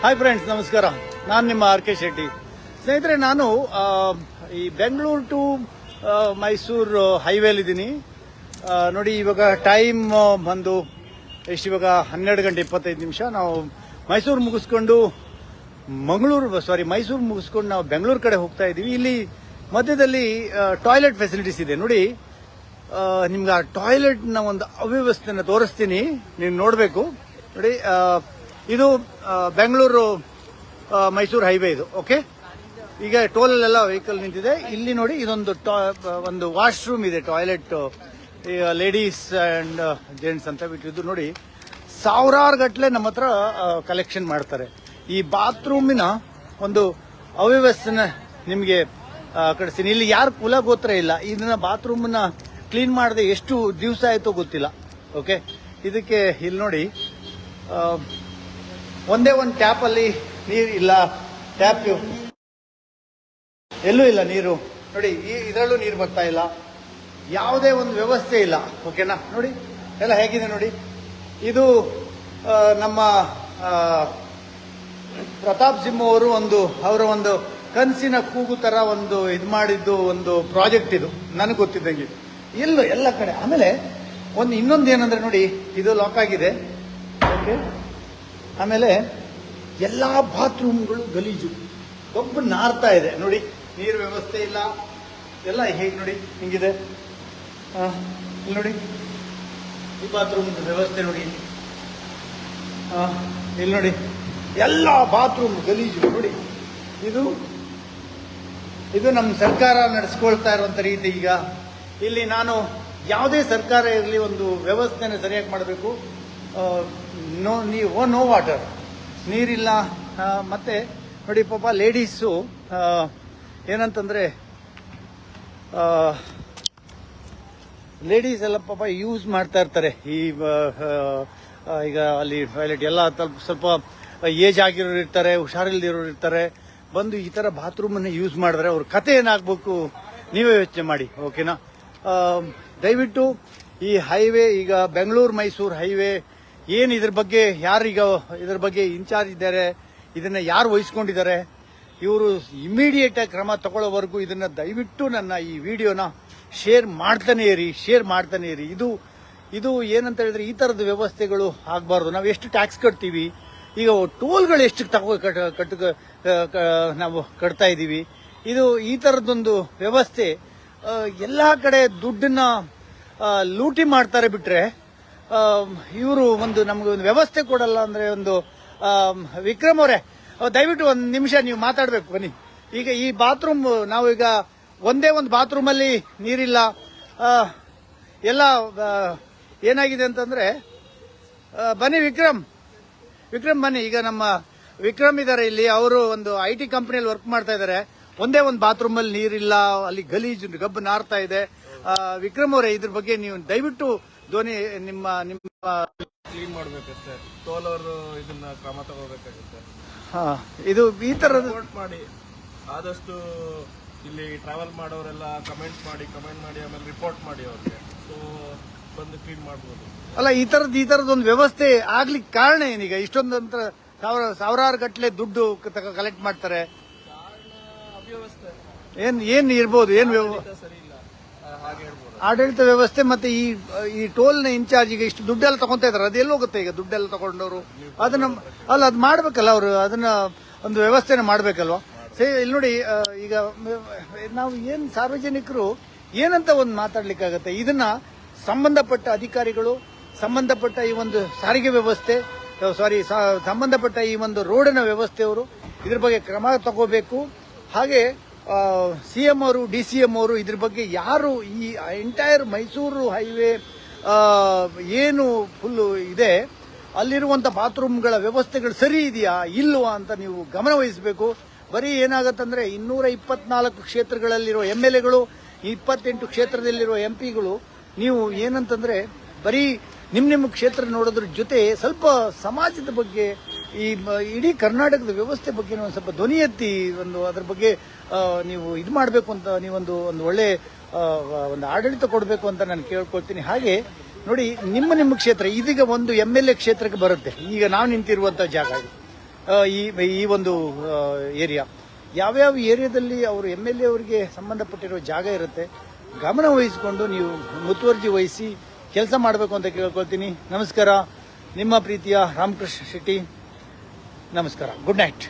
Hi friends, ನಮಸ್ಕಾರ. ನಾನು ನಿಮ್ಮ ಆರ್ ಕೆ ಶೆಟ್ಟಿ. ಸ್ನೇಹಿತರೆ, ನಾನು ಈ ಬೆಂಗಳೂರು ಟು ಮೈಸೂರು ಹೈವೇಲಿದ್ದೀನಿ. ನೋಡಿ, ಇವಾಗ ಟೈಮ್ ಬಂದು ಎಷ್ಟು, ಇವಾಗ 12:25. ನಾವು ಮೈಸೂರು ಮುಗಿಸ್ಕೊಂಡು ಮೈಸೂರು ಮುಗಿಸ್ಕೊಂಡು ನಾವು ಬೆಂಗಳೂರು ಕಡೆ ಹೋಗ್ತಾ ಇದ್ದೀವಿ. ಇಲ್ಲಿ ಮಧ್ಯದಲ್ಲಿ ಟಾಯ್ಲೆಟ್ ಫೆಸಿಲಿಟೀಸ್ ಇದೆ. ನೋಡಿ, ನಿಮ್ಗೆ ಆ ಟಾಯ್ಲೆಟ್ನ ಒಂದು ಅವ್ಯವಸ್ಥೆನ ತೋರಿಸ್ತೀನಿ, ನೀವು ನೋಡಬೇಕು. ನೋಡಿ, ಇದು ಬೆಂಗಳೂರು ಮೈಸೂರು ಹೈವೇ ಇದು. ಓಕೆ, ಈಗ ಟೋಲಲ್ಲೆಲ್ಲ ವೆಹಿಕಲ್ ನಿಂತಿದೆ. ಇಲ್ಲಿ ನೋಡಿ, ಇದೊಂದು ವಾಶ್ರೂಮ್ ಇದೆ, ಟಾಯ್ಲೆಟ್ ಲೇಡೀಸ್ ಅಂಡ್ ಜೆಂಟ್ಸ್ ಅಂತ ಬಿಟ್ಟಿದ್ದು. ನೋಡಿ, ಸಾವಿರಾರು ಗಟ್ಟಲೆ ನಮ್ಮ ಹತ್ರ ಕಲೆಕ್ಷನ್ ಮಾಡ್ತಾರೆ. ಈ ಬಾತ್ರೂಮಿನ ಒಂದು ಅವ್ಯವಸ್ಥೆನ ನಿಮಗೆ ಕಳಿಸ್ತೀನಿ. ಇಲ್ಲಿ ಯಾರು ಕುಲ ಗೋತ್ರ ಇಲ್ಲ. ಇದನ್ನ ಬಾತ್ರೂಮ್ನ ಕ್ಲೀನ್ ಮಾಡದೆ ಎಷ್ಟು ದಿವಸ ಆಯ್ತೋ ಗೊತ್ತಿಲ್ಲ. ಓಕೆ, ಇದಕ್ಕೆ ಇಲ್ಲಿ ನೋಡಿ, ಒಂದೇ ಒಂದು ಟ್ಯಾಪ್ ಅಲ್ಲಿ ನೀರು ಇಲ್ಲ. ಟ್ಯಾಪ್ ಎಲ್ಲೂ ಇಲ್ಲ ನೀರು. ನೋಡಿ, ಇದರಲ್ಲೂ ನೀರು ಬರ್ತಾ ಇಲ್ಲ. ಯಾವುದೇ ಒಂದು ವ್ಯವಸ್ಥೆ ಇಲ್ಲ. ಓಕೆನಾ? ನೋಡಿ ಎಲ್ಲ ಹೇಗಿದೆ ನೋಡಿ. ಇದು ನಮ್ಮ ಪ್ರತಾಪ್ ಸಿಂಹ ಅವರು ಅವರ ಒಂದು ಕನಸಿನ ಕೂಗು ತರ ಇದು ಮಾಡಿದ್ದು ಒಂದು ಪ್ರಾಜೆಕ್ಟ್ ಇದು, ನನಗೆ ಗೊತ್ತಿದ್ದಂಗೆ. ಎಲ್ಲ ಕಡೆ. ಆಮೇಲೆ ಇನ್ನೊಂದು ಏನಂದ್ರೆ ನೋಡಿ, ಇದು ಲಾಕ್ ಆಗಿದೆ. ಓಕೆ, ಆಮೇಲೆ ಎಲ್ಲಾ ಬಾತ್ರೂಮ್ಗಳು ಗಲೀಜು, ಕಬ್ಬು ನಾರ್ತಾ ಇದೆ. ನೋಡಿ, ನೀರು ವ್ಯವಸ್ಥೆ ಇಲ್ಲ. ಎಲ್ಲ ಹೇಗೆ ನೋಡಿ, ಹಿಂಗಿದೆ. ಇಲ್ಲಿ ನೋಡಿ, ಈ ಬಾತ್ರೂಮ್ ವ್ಯವಸ್ಥೆ ನೋಡಿ. ಇಲ್ಲಿ ನೋಡಿ, ಎಲ್ಲ ಬಾತ್ರೂಮ್ ಗಲೀಜು. ನೋಡಿ, ಇದು ನಮ್ಮ ಸರ್ಕಾರ ನಡೆಸ್ಕೊಳ್ತಾ ಇರುವಂತ ರೀತಿ. ಈಗ ಇಲ್ಲಿ ನಾನು ಯಾವುದೇ ಸರ್ಕಾರ ಇರಲಿ, ಒಂದು ವ್ಯವಸ್ಥೆನ ಸರಿಯಾಗಿ ಮಾಡಬೇಕು. ನೋ ವಾಟರ್, ನೀರಿಲ್ಲ. ಮತ್ತೆ ನೋಡಿ, ಪಾಪ ಲೇಡೀಸು ಏನಂತಂದ್ರೆ, ಲೇಡೀಸ್ ಎಲ್ಲ ಪಾಪ ಯೂಸ್ ಮಾಡ್ತಾ ಇರ್ತಾರೆ. ಈಗ ಅಲ್ಲಿ ಟಾಯ್ಲೆಟ್ ಎಲ್ಲ ಸ್ವಲ್ಪ ಏಜ್ ಆಗಿರೋರು ಇರ್ತಾರೆ, ಹುಷಾರಿಲ್ದಿರೋರು ಇರ್ತಾರೆ. ಬಂದು ಈ ತರ ಬಾತ್ರೂಮ್ ಅನ್ನು ಯೂಸ್ ಮಾಡಿದ್ರೆ ಅವ್ರ ಕತೆ ಏನಾಗಬೇಕು ನೀವೇ ಯೋಚನೆ ಮಾಡಿ. ಓಕೆನಾ? ದಯವಿಟ್ಟು ಈ ಹೈವೇ, ಈಗ ಬೆಂಗಳೂರು ಮೈಸೂರು ಹೈವೇ ಏನು, ಇದ್ರ ಬಗ್ಗೆ ಯಾರೀಗ ಇದ್ರ ಬಗ್ಗೆ ಇನ್ಚಾರ್ಜ್ ಇದ್ದಾರೆ, ಇದನ್ನ ಯಾರು ವಹಿಸ್ಕೊಂಡಿದ್ದಾರೆ, ಇವರು ಇಮಿಡಿಯೇಟ್ ಆಗಿ ಕ್ರಮ ತಗೊಳ್ಳೋವರೆಗೂ ಇದನ್ನ ದಯವಿಟ್ಟು ನನ್ನ ಈ ವಿಡಿಯೋನ ಶೇರ್ ಮಾಡ್ತಾನೆ ಇರಿ. ಇದು ಏನಂತ ಹೇಳಿದ್ರೆ, ಈ ತರದ ವ್ಯವಸ್ಥೆಗಳು ಆಗಬಾರ್ದು. ನಾವು ಎಷ್ಟು ಟ್ಯಾಕ್ಸ್ ಕಟ್ತೀವಿ, ಈಗ ಟೋಲ್ಗಳು ಎಷ್ಟು ನಾವು ಕಟ್ತಾ ಇದ್ದೀವಿ. ಈ ತರದೊಂದು ವ್ಯವಸ್ಥೆ ಎಲ್ಲಾ ಕಡೆ ದುಡ್ಡನ್ನ ಲೂಟಿ ಮಾಡ್ತಾರೆ. ಬಿಟ್ರೆ ಇವರು ನಮ್ಗೆ ಒಂದು ವ್ಯವಸ್ಥೆ ಕೊಡಲ್ಲ. ಅಂದ್ರೆ ವಿಕ್ರಮ್ ಅವರೇ, ದಯವಿಟ್ಟು ಒಂದು ನಿಮಿಷ ನೀವು ಮಾತಾಡ್ಬೇಕು, ಬನ್ನಿ. ಈಗ ಈ ಬಾತ್ರೂಮ್, ನಾವು ಈಗ ಒಂದೇ ಒಂದು ಬಾತ್ರೂಮ್ ಅಲ್ಲಿ ನೀರಿಲ್ಲ. ಎಲ್ಲ ಏನಾಗಿದೆ ಅಂತಂದ್ರೆ, ಬನ್ನಿ ವಿಕ್ರಮ್ ಬನ್ನಿ. ಈಗ ನಮ್ಮ ವಿಕ್ರಮ್ ಇದಾರೆ ಇಲ್ಲಿ. ಅವರು ಒಂದು IT ಕಂಪನಿಯಲ್ಲಿ ವರ್ಕ್ ಮಾಡ್ತಾ ಇದ್ದಾರೆ. ಒಂದೇ ಒಂದು ಬಾತ್ರೂಮ್ ಅಲ್ಲಿ ನೀರಿಲ್ಲ, ಅಲ್ಲಿ ಗಲೀಜು ಗಬ್ಬು ನಾರ್ತಾ ಇದೆ. ವಿಕ್ರಮ್ ಅವರೇ, ಇದ್ರ ಬಗ್ಗೆ ನೀವು ದಯವಿಟ್ಟು ನಿಮ್ಮ ಕ್ಲೀನ್ ಮಾಡ್ಬೇಕಷ್ಟೇ. ಟೋಲ್ ಅವರು ಇದನ್ನ ಕ್ರಮ ತಗೋಬೇಕಾಗುತ್ತೆ. ಇದು ಈ ತರದ ಮಾಡಿ ಆದಷ್ಟು ಇಲ್ಲಿ ಟ್ರಾವೆಲ್ ಮಾಡೋರೆಲ್ಲ ಕಮೆಂಟ್ ಮಾಡಿ ಆಮೇಲೆ ರಿಪೋರ್ಟ್ ಮಾಡಿ ಅವ್ರಿಗೆ, ಸೊ ಬಂದು ಕ್ಲೀನ್ ಮಾಡ್ಬೋದು. ಅಲ್ಲ, ಈ ತರದ ಒಂದು ವ್ಯವಸ್ಥೆ ಆಗ್ಲಿಕ್ಕೆ ಕಾರಣ ಏನೀಗ? ಇಷ್ಟೊಂದಂತ ಸಾವಿರಾರು ಗಟ್ಟಲೆ ದುಡ್ಡು ಕಲೆಕ್ಟ್ ಮಾಡ್ತಾರೆ. ಅವ್ಯವಸ್ಥೆ ಏನ್ ಇರ್ಬೋದು? ಸರಿ ಇಲ್ಲ, ಹಾಗೆ ಹೇಳ್ಬೋದು. ಆಡಳಿತ ವ್ಯವಸ್ಥೆ. ಮತ್ತೆ ಈ ಟೋಲ್ ನ ಇನ್ಚಾರ್ಜ್ ಈಗ ಇಷ್ಟು ದುಡ್ಡೆಲ್ಲ ತಗೊಂತಾ ಇದಾರೆ. ಅದೆಲ್ಲ ಹೋಗುತ್ತೆ ಈಗ ದುಡ್ಡೆಲ್ಲ ತಗೊಂಡವರು? ಅದು ಮಾಡ್ಬೇಕಲ್ಲ ಅವರು, ಅದನ್ನ ಒಂದು ವ್ಯವಸ್ಥೆನ ಮಾಡ್ಬೇಕಲ್ವಾ? ಇಲ್ಲಿ ನೋಡಿ, ಈಗ ನಾವು ಸಾರ್ವಜನಿಕರು ಏನಂತ ಒಂದು ಮಾತಾಡ್ಲಿಕ್ಕಾಗತ್ತೆ? ಇದನ್ನ ಸಂಬಂಧಪಟ್ಟ ಅಧಿಕಾರಿಗಳು, ಸಂಬಂಧಪಟ್ಟ ಈ ಒಂದು ಸಾರಿಗೆ ವ್ಯವಸ್ಥೆ, ಸಂಬಂಧಪಟ್ಟ ಈ ಒಂದು ರೋಡಿನ ವ್ಯವಸ್ಥೆಯವರು ಇದ್ರ ಬಗ್ಗೆ ಕ್ರಮ ತಗೋಬೇಕು. ಹಾಗೆ CM ಅವರು, DCM ಅವರು ಇದ್ರ ಬಗ್ಗೆ ಯಾರು ಈ ಎಂಟೈರ್ ಮೈಸೂರು ಹೈವೇ ಏನು ಫುಲ್ ಇದೆ, ಅಲ್ಲಿರುವಂತ ಬಾತ್ರೂಮ್ಗಳ ವ್ಯವಸ್ಥೆಗಳು ಸರಿ ಇದೆಯಾ ಇಲ್ವಾ ಅಂತ ನೀವು ಗಮನ ವಹಿಸಬೇಕು. ಬರೀ ಏನಾಗತ್ತಂದ್ರೆ 224 ಕ್ಷೇತ್ರಗಳಲ್ಲಿರುವ MLAಗಳು, 28 ಕ್ಷೇತ್ರದಲ್ಲಿರುವ MPಗಳು, ನೀವು ಏನಂತಂದ್ರೆ ಬರೀ ನಿಮ್ಮ ಕ್ಷೇತ್ರ ನೋಡೋದ್ರ ಜೊತೆ ಸ್ವಲ್ಪ ಸಮಾಜದ ಬಗ್ಗೆ, ಈ ಇಡೀ ಕರ್ನಾಟಕದ ವ್ಯವಸ್ಥೆ ಬಗ್ಗೆ ಒಂದು ಸ್ವಲ್ಪ ಧ್ವನಿ ಎತ್ತಿ ಅದ್ರ ಬಗ್ಗೆ ನೀವು ಇದು ಮಾಡಬೇಕು ಅಂತ, ನೀವೊಂದು ಒಳ್ಳೆ ಒಂದು ಆಡಳಿತ ಕೊಡಬೇಕು ಅಂತ ನಾನು ಕೇಳ್ಕೊಳ್ತೀನಿ. ಹಾಗೆ ನೋಡಿ, ನಿಮ್ಮ ಕ್ಷೇತ್ರ ಇದೀಗ ಒಂದು MLA ಕ್ಷೇತ್ರಕ್ಕೆ ಬರುತ್ತೆ. ಈಗ ನಾವು ನಿಂತಿರುವಂತ ಜಾಗ ಈ ಒಂದು ಏರಿಯಾ. ಯಾವ್ಯಾವ ಏರಿಯಾದಲ್ಲಿ ಅವರು MLA ಅವರಿಗೆ ಸಂಬಂಧಪಟ್ಟಿರೋ ಜಾಗ ಇರುತ್ತೆ, ಗಮನ ವಹಿಸಿಕೊಂಡು ನೀವು ಮುತುವರ್ಜಿ ವಹಿಸಿ ಕೆಲಸ ಮಾಡಬೇಕು ಅಂತ ಕೇಳ್ಕೊಳ್ತೀನಿ. ನಮಸ್ಕಾರ, ನಿಮ್ಮ ಪ್ರೀತಿಯ ರಾಮಕೃಷ್ಣ ಶೆಟ್ಟಿ. ನಮಸ್ಕಾರ, ಗುಡ್ ನೈಟ್.